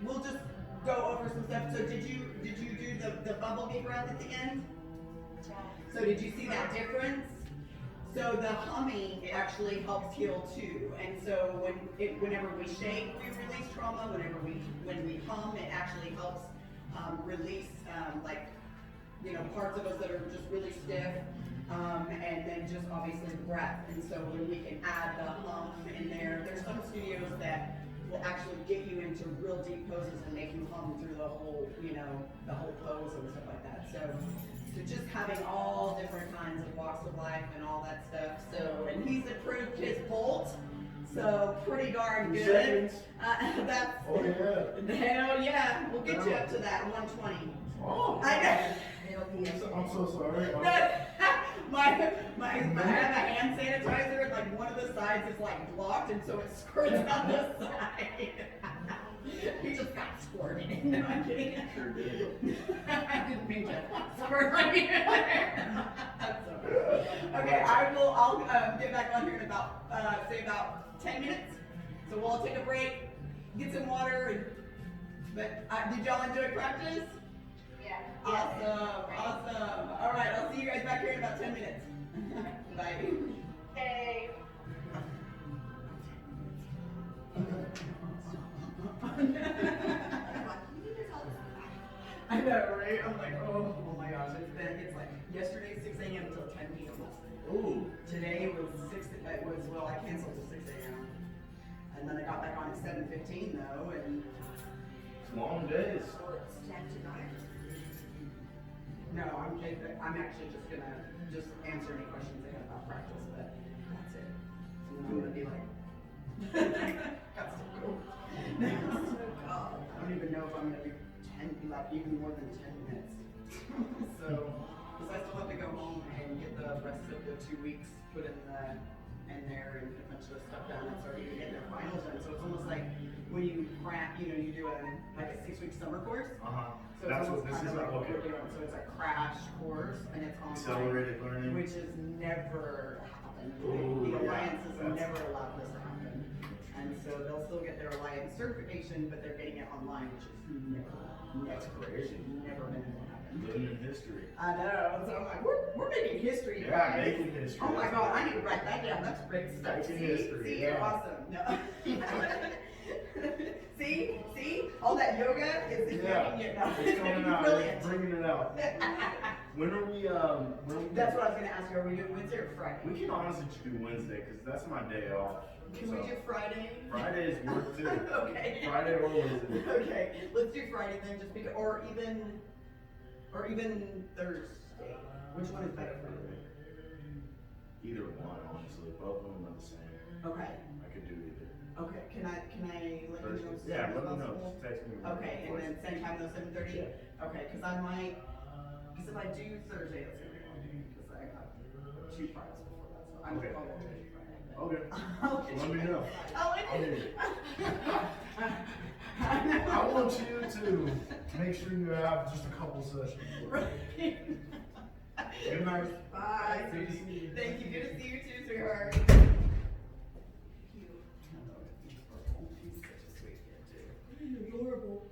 we'll just go over some stuff. So did you do the bubble beat around at the end? So did you see that difference? So the humming actually helps heal too. And so whenever we shake, we release trauma. When we hum, it actually helps release parts of us that are just really stiff. And then just obviously the breath. And so when we can add the hum in there's some studios that will actually get you into real deep poses and make you hum through the whole pose and stuff like that. So just having all different kinds of walks of life and all that stuff. So, and he's improved his bolt. So pretty darn good. That's, Oh yeah. hell yeah. We'll get you up to that 120. Oh. I know. I'm so sorry. I have a hand sanitizer, and like one of the sides is like blocked, and so it squirts on the side. He just got squirted. No, I'm kidding. Sure did. I didn't mean to squirt on you. That's so good. Okay, I'll get back on here in about, say about 10 minutes. So we'll all take a break, get some water, but did y'all enjoy practice? Yeah. Awesome. All right, I'll see you guys back here in about 10 minutes. Bye. Hey. I know, right? I'm like, oh my gosh, it's like yesterday 6 a.m. until 10 p.m. Ooh. Today was I canceled till 6 a.m. And then I got back on at 7:15 though, and Long days. So it's 10 to 9. no, I'm actually just gonna answer any questions they have about practice, but that's it. And then I'm gonna be like, that's so cool. I don't even know if I'm gonna be even more than 10 minutes. So, because I still have to go home and get the rest of the 2 weeks put in there and get a bunch of stuff done and start even getting their finals done. So it's almost like when you you do a 6-week summer course. So That's what it's this almost is kind of like. what Okay. we're doing. So it's a crash course and it's online. Accelerated learning. Which has never happened. Ooh, The yeah. Alliance has That's- never allowed this to happen. And so they'll still get their Alliance certification, but they're getting it online, which is That's crazy. never been able to happen. Living in history. I know. So I'm like, we're making history. Yeah, guys. making history. Oh my That's God, right. I need to write that down. That's great stuff. Making See, history, see, yeah. you're awesome. No. see, all that yoga is Yeah. making it. No, It's coming out. brilliant. It's bringing it out. When are we? That's what I was gonna ask you. Are we doing Wednesday or Friday? We can honestly just do Wednesday because that's my day off. Can So, we do Friday? Fridays work too. Okay. Friday or Wednesday. Okay, let's do Friday then, just because, or even Thursday. Which one is better for you? Either one, honestly. Both of them are the same. Okay. I could do either. Okay. Can I let you know? Thursday. as soon Yeah, as let me know. possible? Just text me. Okay, and then same time though, 7:30. Yeah. Okay, because if I do Thursday, it's gonna be long because I got 2 trials before that, so I'm Okay. probably gonna do Friday. but- Okay. I'll get Let you me guys. know. I'll let I'll you. do it. I want you to make sure you have just a couple sessions. Right. Good night. Bye. Good to see you. Thank you. Good to see you too, sweetheart. He's such a sweet kid too. He's adorable.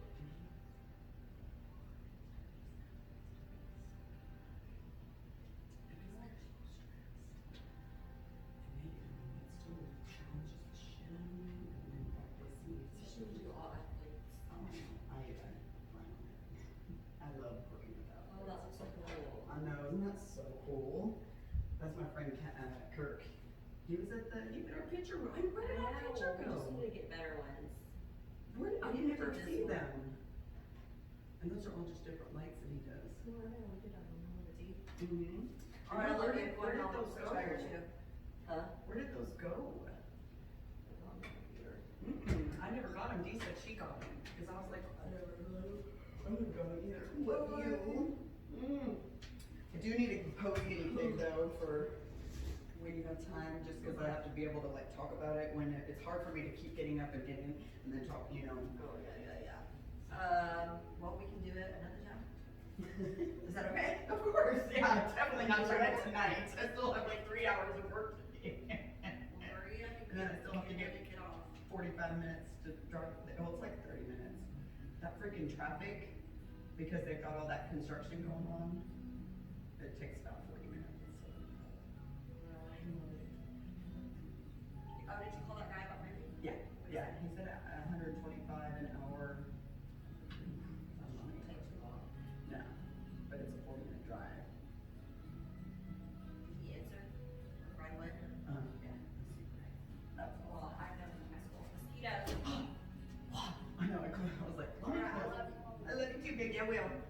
picture, where did that picture We just go? need to get better ones. Where, I We never did see this one. them. And those are all just different lights that he does. No, I know, we did on the deep. Mm-hmm. Alright, I love you, Where going did home, I'm those so go? tired too. Huh? Where did those go? On the computer. I never got them. Dee said she got them, cause I was like, I never got them either. What you? I do need a post guinea pig though for when you have time, just cause I have to be able to like talk about it when it's hard for me to keep getting up and getting, and then talk, you know. Oh, yeah. Well, we can do it another time. Is that okay? Of course, yeah, definitely not doing it tonight. I still have like 3 hours of work to do. Hurry up, And then I still have to get it off. 45 minutes to drive, well, it's like 30 minutes. That freaking traffic, because they've got all that construction going on, it takes about 40 minutes. Oh, did you call that guy about maybe? Yeah, he said 125 an hour. Shouldn't take too long. No, but it's a 40-minute drive. Did he answer? Right away? Yeah. That's all. Well, I've done in high school. Mosquitoes. I know, I was like, oh, Alright, I love you. I love you too, baby. Yeah, we will.